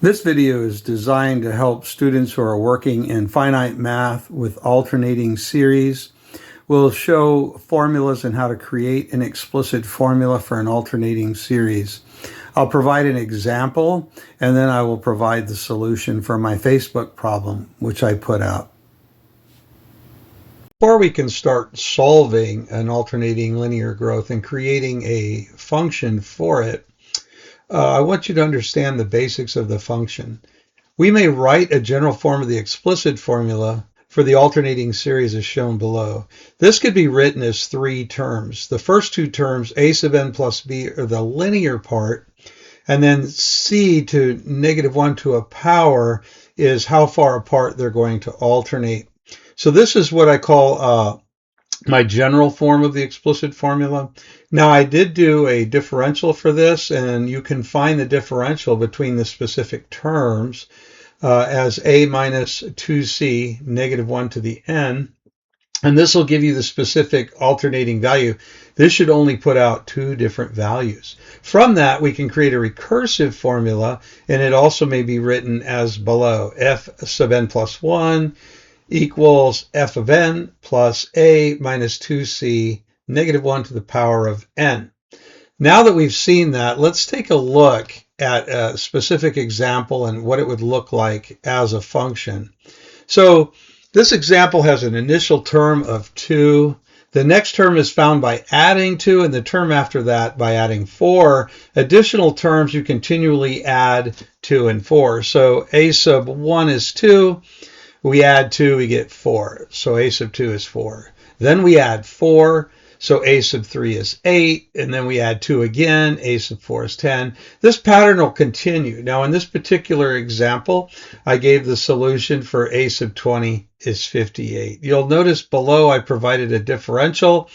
This video is designed to help students who are working in finite math with alternating series. We'll show formulas and how to create an explicit formula for an alternating series. I'll provide an example, and then I will provide the solution for my Facebook problem, which I put out. Before we can start solving an alternating linear growth and creating a function for it, I want you to understand the basics of the function. We may write a general form of the explicit formula for the alternating series as shown below. This could be written as three terms. The first two terms, a sub n plus b, are the linear part, and then c to negative 1 to a power is how far apart they're going to alternate. So this is what I call my general form of the explicit formula. Now, I did do a differential for this, and you can find the differential between the specific terms as a minus 2c negative 1 to the n, and this will give you the specific alternating value. This should only put out two different values. From that, we can create a recursive formula, and it also may be written as below: f sub n plus 1 equals f of n plus a minus 2c negative 1 to the power of n. Now that we've seen that, let's take a look at a specific example and what it would look like as a function. So this example has an initial term of 2. The next term is found by adding 2, and the term after that by adding 4. Additional terms you continually add 2 and 4. So a sub 1 is 2. We add 2, we get 4. So a sub 2 is 4. Then we add 4. So a sub 3 is 8, and then we add 2 again, a sub 4 is 10. This pattern will continue. Now, in this particular example, I gave the solution for a sub 20 is 58. You'll notice below I provided a differential.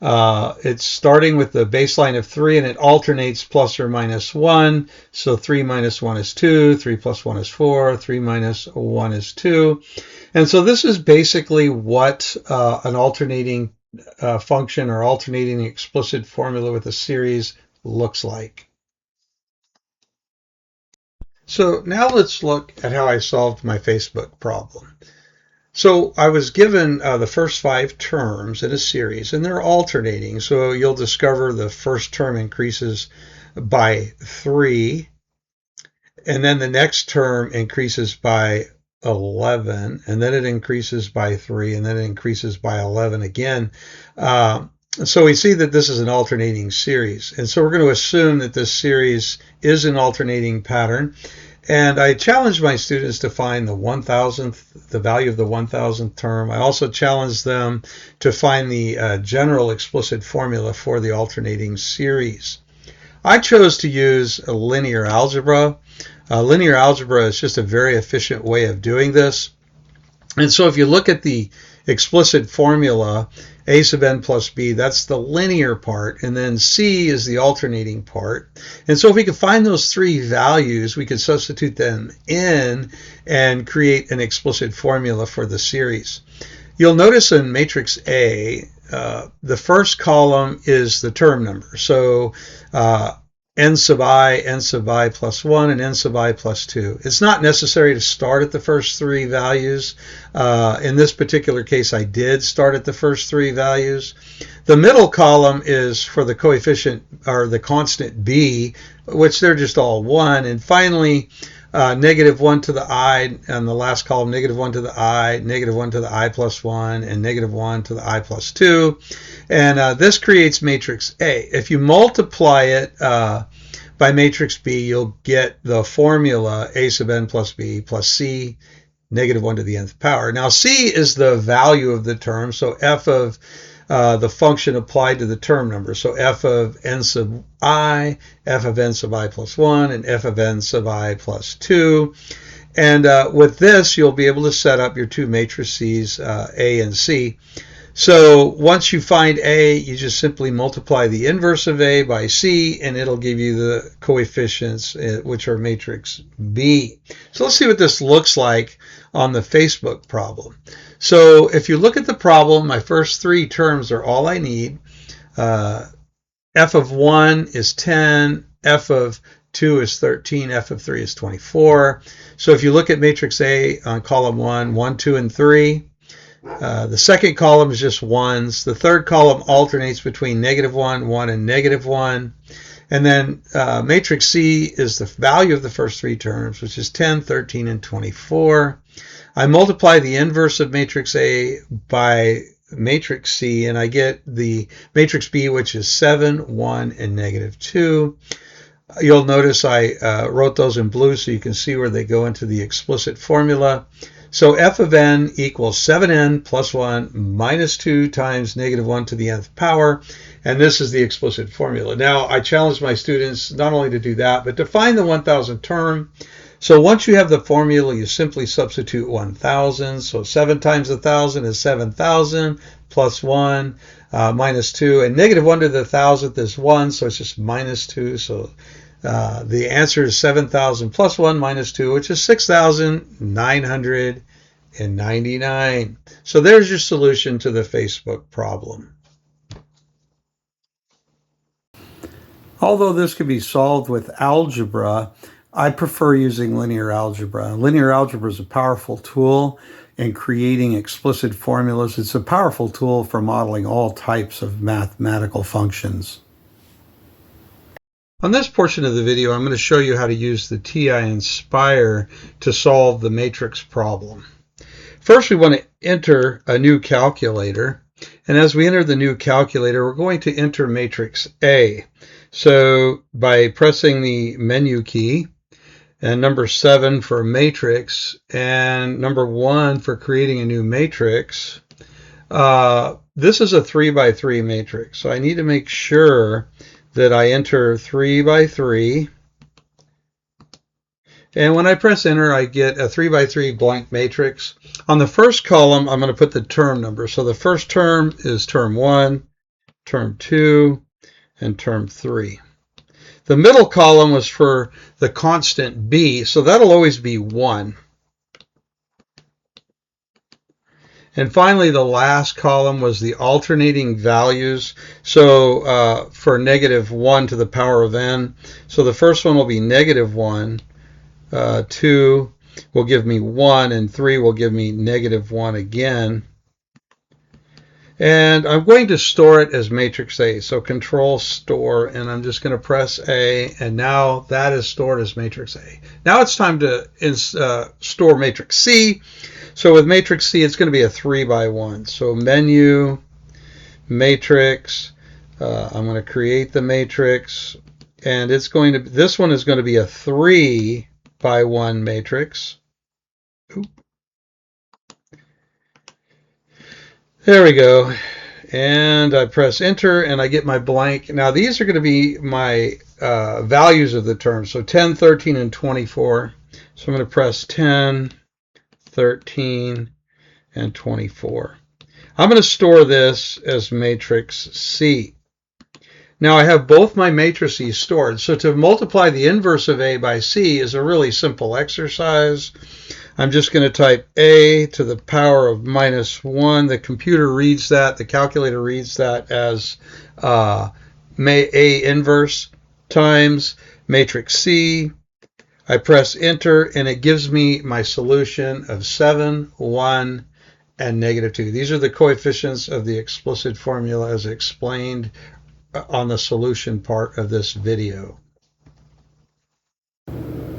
It's starting with the baseline of 3, and it alternates plus or minus 1. So 3 minus 1 is 2, 3 plus 1 is 4, 3 minus 1 is 2. And so this is basically what an alternating function or alternating explicit formula with a series looks like. So now let's look at how I solved my Facebook problem. So I was given the first 5 terms in a series, and they're alternating. So you'll discover the first term increases by 3, and then the next term increases by 11, and then it increases by 3, and then it increases by 11 again. So we see that this is an alternating series. And so we're going to assume that this series is an alternating pattern. And I challenged my students to find the 1,000th, the value of the 1,000th term. I also challenged them to find the general explicit formula for the alternating series. I chose to use a linear algebra. Linear algebra is just a very efficient way of doing this. And so if you look at the explicit formula, a sub n plus b, that's the linear part, and then c is the alternating part. And so if we could find those 3 values, we could substitute them in and create an explicit formula for the series. You'll notice in matrix A, the first column is the term number. So n sub I plus 1, and n sub I plus 2. It's not necessary to start at the first 3 values. In this particular case, I did start at the first 3 values. The middle column is for the coefficient, or the constant b, which they're just all 1. And finally, negative 1 to the I, and the last column, negative 1 to the I, negative 1 to the I plus 1, and negative 1 to the I plus 2. And this creates matrix A. If you multiply it by matrix B, you'll get the formula a sub n plus b plus c, negative 1 to the nth power. Now, c is the value of the term, so f of the function applied to the term number. So f of n sub I, f of n sub I plus 1, and f of n sub I plus 2. And with this, you'll be able to set up your 2 matrices, A and C. So once you find A, you just simply multiply the inverse of A by C, and it'll give you the coefficients, which are matrix B. So let's see what this looks like on the Facebook problem. So if you look at the problem, my first 3 terms are all I need. F of 1 is 10, f of 2 is 13, f of 3 is 24. So if you look at matrix A on column 1, 1, 2, and 3, the second column is just ones. The third column alternates between -1, 1, and -1. And then matrix C is the value of the first three terms, which is 10, 13, and 24. I multiply the inverse of matrix A by matrix C, and I get the matrix B, which is 7, 1, and -2. You'll notice I wrote those in blue so you can see where they go into the explicit formula. So f of n equals 7n plus 1 minus 2 times -1 to the nth power. And this is the explicit formula. Now, I challenge my students not only to do that, but to find the 1,000 term. So once you have the formula, you simply substitute 1,000. So 7 times 1,000 is 7,000 plus 1 minus 2. And -1 to the 1,000th is 1, so it's just minus 2. So the answer is 7,000 plus 1 minus 2, which is 6,999. So there's your solution to the Facebook problem. Although this can be solved with algebra, I prefer using linear algebra. Linear algebra is a powerful tool in creating explicit formulas. It's a powerful tool for modeling all types of mathematical functions. On this portion of the video, I'm going to show you how to use the TI Inspire to solve the matrix problem. First, we want to enter a new calculator. And as we enter the new calculator, we're going to enter matrix A. So by pressing the menu key and number 7 for matrix and number 1 for creating a new matrix, this is a 3 by 3 matrix. So I need to make sure that I enter 3 by 3. And when I press enter, I get a 3 by 3 blank matrix. On the first column, I'm going to put the term number. So the first term is term 1, term 2, and term 3. The middle column was for the constant b, so that'll always be 1. And finally, the last column was the alternating values. So for -1 to the power of n, so the first one will be -1, 2 will give me 1, and 3 will give me -1 again. And I'm going to store it as matrix A. So control store, and I'm just going to press A, and now that is stored as matrix A. Now it's time to store matrix C. So with matrix C, it's going to be a 3 by 1. So menu, matrix, I'm going to create the matrix, and it's going to, this one is going to be a 3 by 1 matrix. Oop. There we go. And I press enter and I get my blank. Now these are going to be my values of the terms. So 10, 13, and 24. So I'm going to press 10, 13, and 24. I'm going to store this as matrix C. Now I have both my matrices stored. So to multiply the inverse of A by C is a really simple exercise. I'm just going to type A to the power of -1. The computer reads that, the calculator reads that as A inverse times matrix C. I press enter and it gives me my solution of 7, 1, and -2. These are the coefficients of the explicit formula as explained on the solution part of this video.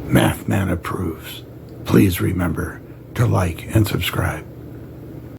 MathMan approves. Please remember to like and subscribe.